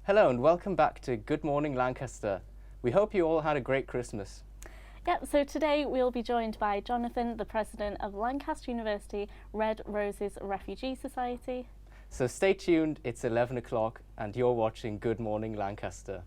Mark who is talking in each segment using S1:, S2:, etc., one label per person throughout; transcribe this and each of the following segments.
S1: Hello and welcome back to Good Morning Lancaster. We hope you all had a great Christmas.
S2: Yep, so today we'll be joined by Jonathan, the president of Lancaster University Red Roses Refugee Society.
S1: So stay tuned, it's 11 o'clock and you're watching Good Morning Lancaster.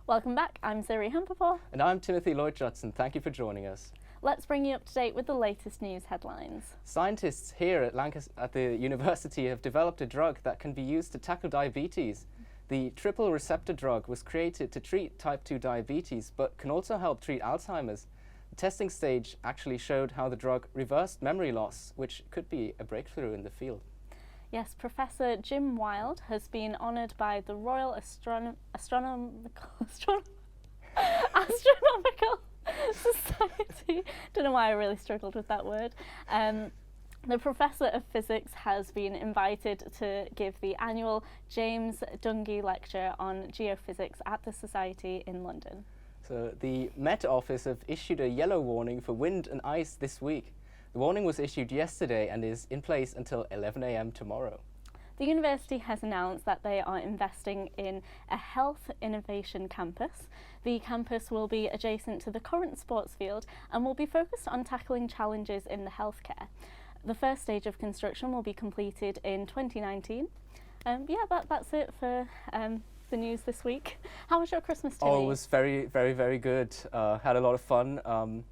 S2: Welcome back, I'm Zoe Hampapore.
S1: And I'm Timothy Lloyd-Judson, thank you for joining us.
S2: Let's bring you up to date with the latest news headlines.
S1: Scientists here at the university have developed a drug that can be used to tackle diabetes. The triple receptor drug was created to treat type 2 diabetes, but can also help treat Alzheimer's. The testing stage actually showed how the drug reversed memory loss, which could be a breakthrough in the field.
S2: Yes, Professor Jim Wild has been honoured by the Royal Astronomical Society. Don't know why I really struggled with that word. The Professor of Physics has been invited to give the annual James Dungey Lecture on Geophysics at the Society in London.
S1: So the Met Office have issued a yellow warning for wind and ice this week. The warning was issued yesterday and is in place until 11 a.m. tomorrow.
S2: The university has announced that they are investing in a health innovation campus. The campus will be adjacent to the current sports field and will be focused on tackling challenges in the healthcare. The first stage of construction will be completed in 2019. That's it for the news this week. How was your Christmas, Timmy?
S1: Oh, it was very, very, very good. Had a lot of fun.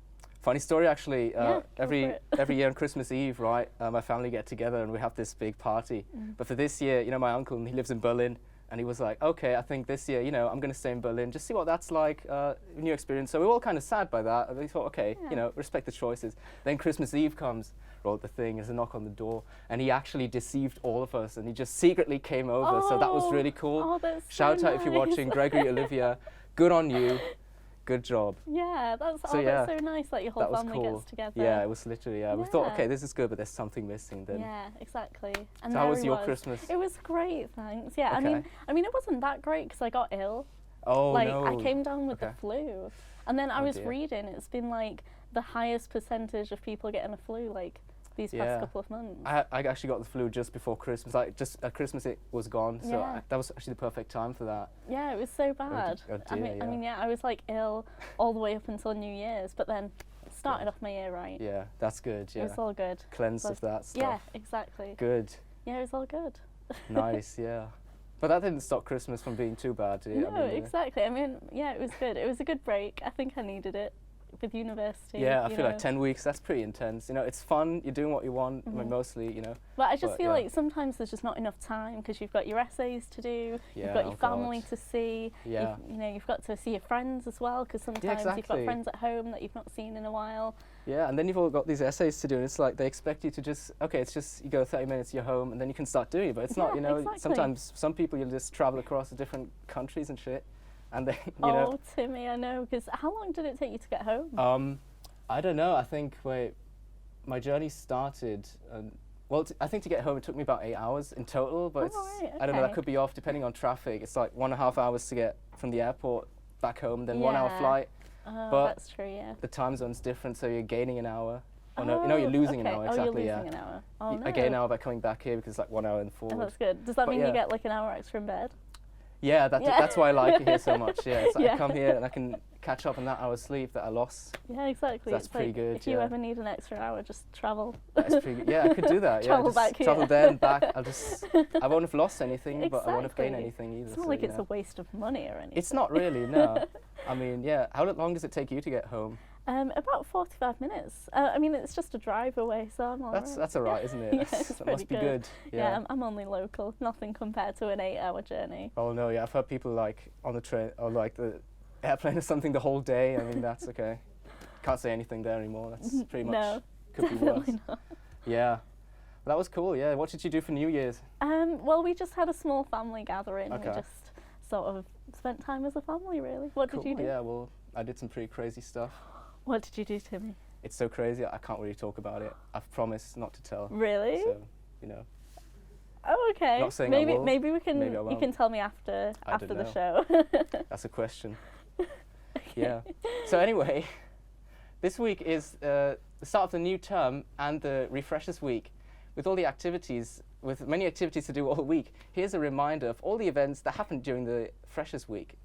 S1: Funny story, actually. Every year on Christmas Eve, right, my family get together and we have this big party. But for this year, my uncle, he lives in Berlin, and he was like, okay, I think this year, I'm going to stay in Berlin, just see what that's like, new experience. So we were all kind of sad by that. And we thought, okay, respect the choices. Then Christmas Eve comes, rolled the thing, there's a knock on the door, and he actually deceived all of us, and he just secretly came over. So that was really cool.
S2: Oh, that's
S1: Shout
S2: so
S1: out if you're watching, Gregory, Olivia, good on you. Good job.
S2: Yeah, that's so nice that your whole family gets together.
S1: Yeah, it was literally, we thought, okay, this is good, but there's something missing then.
S2: Yeah, exactly. And
S1: so how was your Christmas?
S2: It was great, thanks. Yeah,
S1: okay.
S2: I mean, it wasn't that great because I got ill.
S1: Oh, no.
S2: I came down with the flu. And then I was
S1: dear.
S2: reading, it's been like the highest percentage of people getting a flu, like, these past couple of months.
S1: I actually got the flu just before Christmas. Like, just at Christmas it was gone, so that was actually the perfect time for that.
S2: Yeah, it was so bad.
S1: Oh dear,
S2: I was like ill all the way up until New Year's, but then started off my year right.
S1: Yeah, that's good. Yeah,
S2: it was all good.
S1: Cleansed of that stuff.
S2: Yeah, exactly.
S1: Good.
S2: Yeah, it was all good.
S1: Nice, yeah. But that didn't stop Christmas from being too bad, did it?
S2: No, exactly. I mean, yeah, it was good. It was a good break. I think I needed it with university.
S1: Yeah, I feel like 10 weeks, that's pretty intense. It's fun, you're doing what you want, mostly,
S2: But I just feel like sometimes there's just not enough time because you've got your essays to do, you've got your family to see, you've got to see your friends as well, because sometimes you've got friends at home that you've not seen in a while.
S1: Yeah, and then you've all got these essays to do, and it's like they expect you to just, it's just, you go 30 minutes, you're home, and then you can start doing it, but it's not,
S2: exactly.
S1: Sometimes some people you'll just travel across to different countries and shit. And then,
S2: Oh, Timmy, I know, because how long did it take you to get home?
S1: I don't know. I think my journey started, I think to get home it took me about 8 hours in total, but I don't know, that could be off depending on traffic. It's like 1.5 hours to get from the airport back home, then 1 hour flight.
S2: Oh,
S1: but
S2: that's true, yeah.
S1: the time zone's different, so you're gaining an hour. Oh, no, you're losing an hour, exactly,
S2: you're losing an hour. Oh, no.
S1: I gain an hour by coming back here because it's like 1 hour and forward.
S2: Oh, that's good. Does that mean you get like an hour extra in bed?
S1: Yeah, that's why I like it here so much. Yeah, it's like I come here and I can catch up on that hour's sleep that I lost.
S2: Yeah, exactly.
S1: So that's pretty
S2: like
S1: good.
S2: If you ever need an extra hour, just travel.
S1: That's pretty good. Yeah, I could do that.
S2: Travel
S1: just
S2: back here.
S1: Travel there and back. I won't have lost anything, but I won't have gained
S2: Exactly.
S1: anything either.
S2: It's not like it's a waste of money or anything.
S1: It's not really, no. I mean, yeah. How long does it take you to get home?
S2: About 45 minutes. I mean, it's just a drive away, so I'm all right.
S1: That's all right, isn't it?
S2: Yeah, it's
S1: that must be good.
S2: Yeah, I'm only local. Nothing compared to an 8-hour journey.
S1: Oh no, yeah, I've heard people like on the train or like the airplane or something the whole day. I mean, that's okay. Can't say anything there anymore. That's pretty much
S2: No,
S1: could be worse.
S2: not.
S1: Yeah, that was cool. Yeah, what did you do for New Year's?
S2: Well, we just had a small family gathering.
S1: Okay.
S2: We just sort of spent time as a family, really. What
S1: Cool.
S2: did you do?
S1: Yeah, well, I did some pretty crazy stuff.
S2: What did you do, Timmy?
S1: It's so crazy, I can't really talk about it. I've promised not to tell.
S2: Really?
S1: So, you know.
S2: Oh, okay.
S1: Not saying
S2: maybe
S1: I will.
S2: maybe we can
S1: Maybe I
S2: you
S1: won't.
S2: can tell me after
S1: I don't
S2: the
S1: know.
S2: show.
S1: That's a question. Yeah. So anyway, this week is the start of the new term and the Refreshers Week. With all the activities, with many activities to do all week, here's a reminder of all the events that happened during the Freshers Week.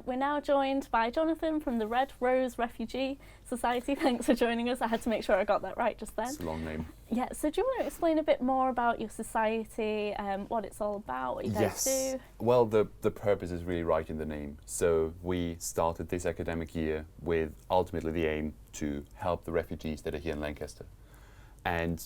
S2: We're now joined by Jonathan from the Red Rose Refugee Society. Thanks for joining us. I had to make sure I got that right just then.
S3: It's a long name.
S2: Yeah, so do you want to explain a bit more about your society, what it's all about, what you guys do?
S3: Well, the purpose is really right in the name. So we started this academic year with ultimately the aim to help the refugees that are here in Lancaster. And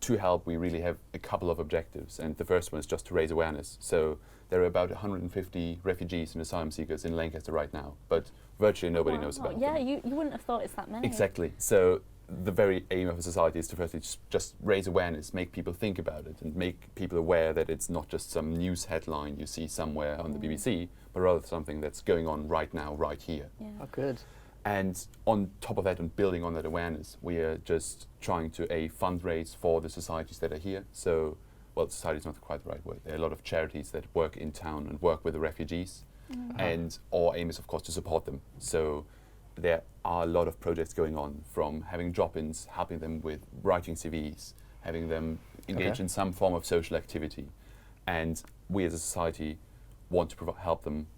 S3: to help, we really have a couple of objectives. And the first one is just to raise awareness. So there are about 150 refugees and asylum seekers in Lancaster right now, but virtually nobody knows about them.
S2: Yeah, you wouldn't have thought it's that many.
S3: Exactly. So the very aim of a society is to firstly just raise awareness, make people think about it, and make people aware that it's not just some news headline you see somewhere on the BBC, but rather something that's going on right now, right here.
S2: Yeah.
S1: Oh, good.
S3: And on top of that, and building on that awareness, we are just trying to fundraise for the societies that are here. So, well, society is not quite the right word. There are a lot of charities that work in town and work with the refugees, and our aim is, of course, to support them. So there are a lot of projects going on, from having drop-ins, helping them with writing CVs, having them engage in some form of social activity. And we as a society want to help them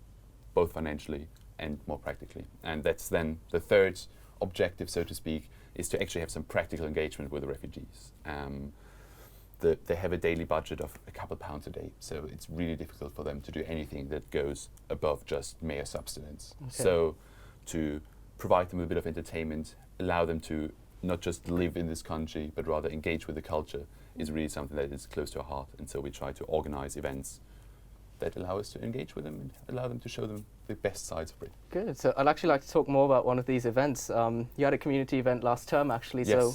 S3: both financially and more practically. And that's then the third objective, so to speak, is to actually have some practical engagement with the refugees. They have a daily budget of a couple pounds a day, so it's really difficult for them to do anything that goes above just mere subsistence.
S1: Okay.
S3: So to provide them a bit of entertainment, allow them to not just live in this country, but rather engage with the culture, is really something that is close to our heart. And so we try to organize events that allow us to engage with them and allow them to show them the best sides of Britain.
S1: Good. So I'd actually like to talk more about one of these events. You had a community event last term, actually.
S3: Yes.
S1: So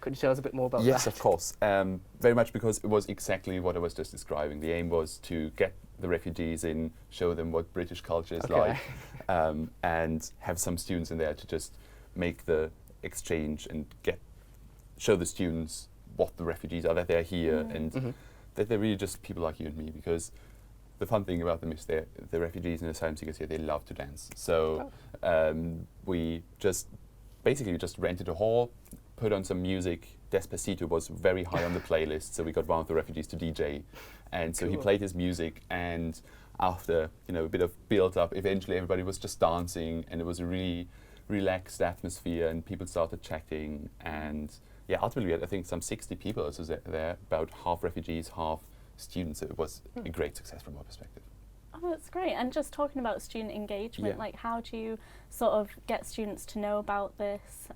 S1: could you tell us a bit more about that?
S3: Yes, of course. Very much because it was exactly what I was just describing. The aim was to get the refugees in, show them what British culture is like, and have some students in there to just make the exchange and show the students what the refugees are, that they're here, and that they're really just people like you and me. Because the fun thing about them is the refugees and asylum seekers here, they love to dance. So we just basically just rented a hall, put on some music. Despacito was very high on the playlist, so we got one of the refugees to DJ, and so he played his music, and after a bit of build up, eventually everybody was just dancing, and it was a really relaxed atmosphere, and people started chatting, and ultimately we had, I think, some 60 people there, about half refugees, half students. So it was a great success from our perspective.
S2: Oh, that's great. And just talking about student engagement, like how do you sort of get students to know about this?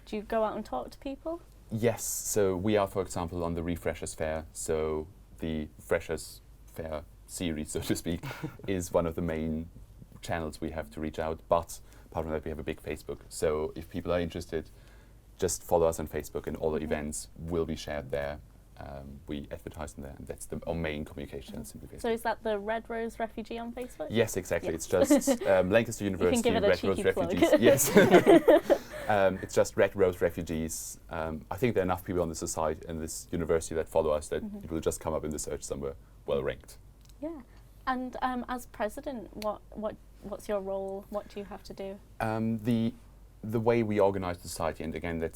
S2: Do you go out and talk to people?
S3: Yes, so we are, for example, on the Refreshers Fair. So the Freshers Fair series, so to speak, is one of the main channels we have to reach out. But apart from that, we have a big Facebook. So if people are interested, just follow us on Facebook, and all the events will be shared there. We advertise them there, and that's our main communication. Simply Facebook.
S2: So is that the Red Rose Refugee on Facebook?
S3: Yes, exactly. It's just Lancaster University
S2: Red Rose
S3: Refugees. Yes. It's just Red Rose Refugees. I think there are enough people on the society and this university that follow us that it will just come up in the search somewhere, well ranked.
S2: Yeah. And as president, what's your role? What do you have to do?
S3: The way we organize the society, and again,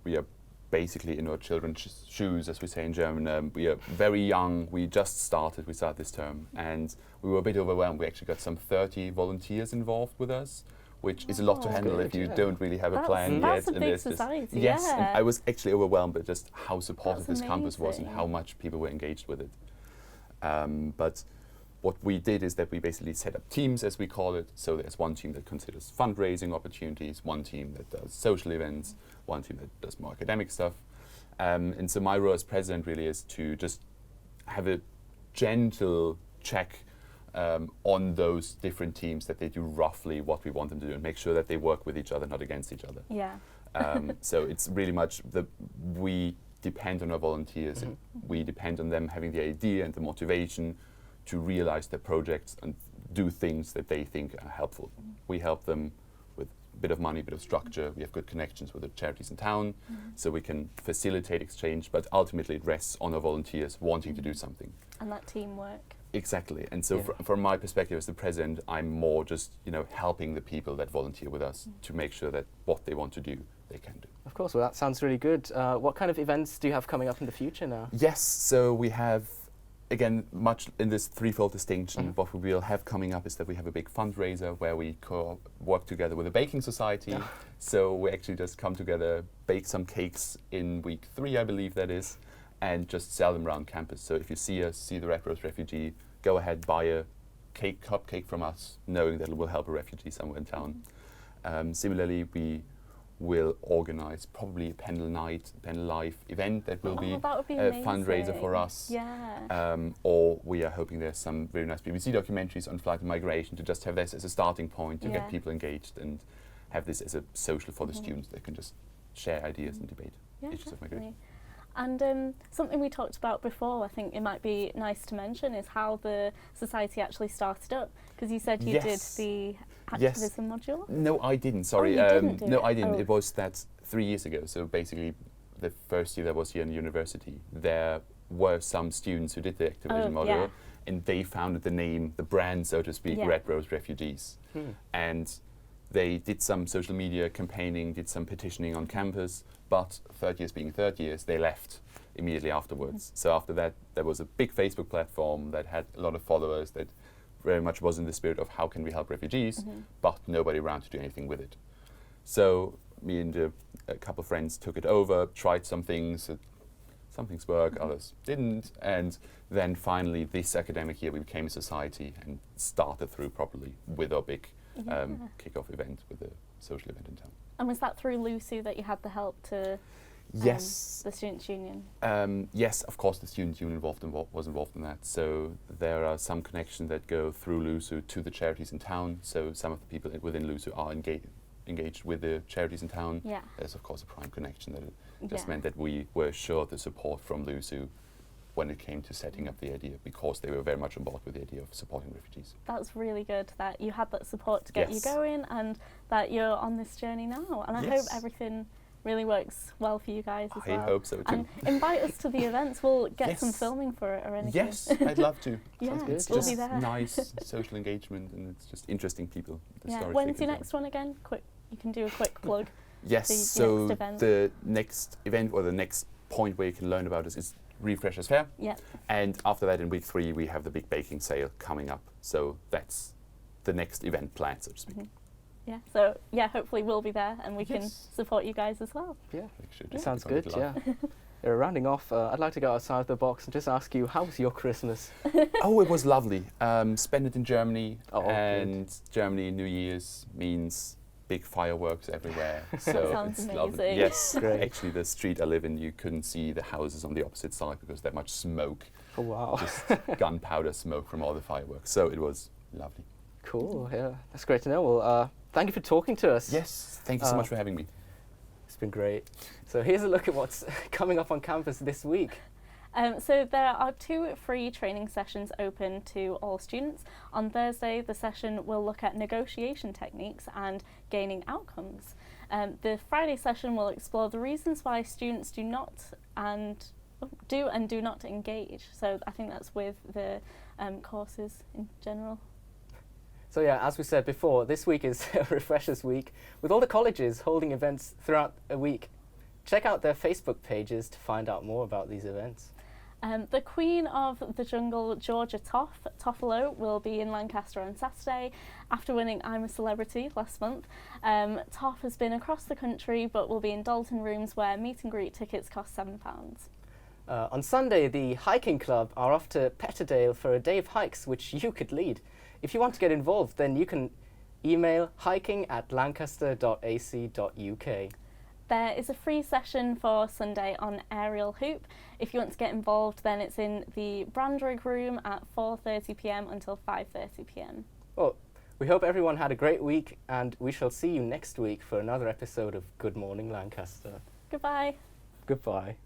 S3: we are basically in our children's shoes, as we say in German. We are very young. We started this term, and we were a bit overwhelmed. We actually got some 30 volunteers involved with us, which is a lot to handle if you don't really have a plan
S2: that's
S3: yet.
S2: a big society.
S3: Yes,
S2: yeah.
S3: and I was actually overwhelmed by just how supportive
S2: That's
S3: this campus was and
S2: amazing.
S3: how much people were engaged with it. But what we did is that we basically set up teams, as we call it. So there's one team that considers fundraising opportunities, one team that does social events, one team that does more academic stuff. And so my role as president really is to just have a gentle check on those different teams, that they do roughly what we want them to do, and make sure that they work with each other, not against each other.
S2: Yeah.
S3: So it's really much we depend on our volunteers, and we depend on them having the idea and the motivation to realize their projects and do things that they think are helpful. We help them with a bit of money, a bit of structure. We have good connections with the charities in town, so we can facilitate exchange, but ultimately it rests on our volunteers wanting to do something.
S2: And that teamwork.
S3: Exactly. And so from my perspective as the president, I'm more just helping the people that volunteer with us to make sure that what they want to do, they can do.
S1: Of course. Well, that sounds really good. What kind of events do you have coming up in the future now?
S3: Yes, so we have, again, much in this threefold distinction. What we will have coming up is that we have a big fundraiser where we work together with a baking society. So we actually just come together, bake some cakes in week 3, I believe that is, and just sell them around campus. So if you see the Red Rose Refugee, go ahead, buy a cupcake from us, knowing that it will help a refugee somewhere in town. Similarly, we will organize probably a Pendle Life event that will be a fundraiser for us.
S2: Yeah.
S3: Or we are hoping there's some very nice BBC documentaries on flight and migration, to just have this as a starting point to get people engaged and have this as a social for the students. They can just share ideas and debate issues of migration.
S2: And something we talked about before, I think it might be nice to mention, is how the society actually started up. Because you said you did the activism module.
S3: No, I didn't. Sorry.
S2: Oh, you didn't do
S3: no,
S2: it.
S3: I didn't.
S2: Oh.
S3: It was that 3 years ago. So basically, the first year that was here in university, there were some students who did the activism module,
S2: yeah.
S3: and they founded the name, the brand, so to speak,
S2: Yeah.
S3: Red Rose Refugees. And they did some social media campaigning, did some petitioning on campus, but third years being third years, they left immediately afterwards. So after that, there was a big Facebook platform that had a lot of followers that very much was in the spirit of how can we help refugees, but nobody around to do anything with it. So me and a couple of friends took it over, tried some things, some things worked, others didn't, and then finally this academic year we became a society and started through properly with our big kick-off event with a social event in town.
S2: And was that through LUSU that you had the help to
S3: Yes.
S2: the Students' Union?
S3: Yes, of course the Students' Union was involved in that. So there are some connections that go through LUSU to the charities in town. So some of the people within LUSU are engaged with the charities in town.
S2: Yeah.
S3: There's of course a prime connection that it just meant that we were sure the support from LUSU when it came to setting up the idea, because they were very much on board with the idea of supporting refugees.
S2: That's really good that you had that support to get you going and that you're on this journey now. And I hope everything really works well for you guys as well.
S3: I hope so too.
S2: And invite us to the events. We'll get some filming for it or anything.
S3: Yes, I'd love to.
S2: Yeah,
S3: It's
S2: we'll
S3: just
S2: be there.
S3: nice social engagement, and it's just interesting people.
S2: When's your next one again? You can do a quick plug.
S3: Yes,
S2: the
S3: so
S2: next event.
S3: the next event or the next point where you can learn about us is Refreshers Fair.
S2: Yeah.
S3: And after that, in week 3, we have the big baking sale coming up. So that's the next event plan, so to speak.
S2: Yeah, so hopefully we'll be there and we can support you guys as well.
S1: Yeah,
S3: It
S1: sounds good, yeah. Rounding off, I'd like to go outside of the box and just ask you, how was your Christmas?
S3: Oh, it was lovely. Spent it in Germany,
S1: good.
S3: Germany New Year's means big fireworks everywhere. So
S2: sounds
S3: it's
S2: amazing.
S3: lovely. Yes,
S1: Great.
S3: actually the street I live in, you couldn't see the houses on the opposite side because there's much smoke.
S1: Oh, wow.
S3: Just gunpowder smoke from all the fireworks. So it was lovely.
S1: Cool, yeah, that's great to know. Well, thank you for talking to us.
S3: Yes, thank you so much for having me.
S1: It's been great. So here's a look at what's coming up on campus this week.
S2: So there are 2 free training sessions open to all students. On Thursday, the session will look at negotiation techniques and gaining outcomes. The Friday session will explore the reasons why students do and do not engage. So I think that's with the courses in general.
S1: So yeah, as we said before, this week is Refreshers Week, with all the colleges holding events throughout a week. Check out their Facebook pages to find out more about these events.
S2: The Queen of the Jungle, Georgia Toffolo, will be in Lancaster on Saturday after winning I'm a Celebrity last month. Toff has been across the country but will be in Dalton rooms where meet and greet tickets cost £7.
S1: On Sunday, the hiking club are off to Petterdale for a day of hikes which you could lead. If you want to get involved, then you can email hiking@lancaster.ac.uk.
S2: There is a free session for Sunday on aerial hoop. If you want to get involved, then it's in the Brandrig room at 4:30 p.m. until 5:30 p.m.
S1: Well, we hope everyone had a great week, and we shall see you next week for another episode of Good Morning Lancaster.
S2: Goodbye.
S1: Goodbye.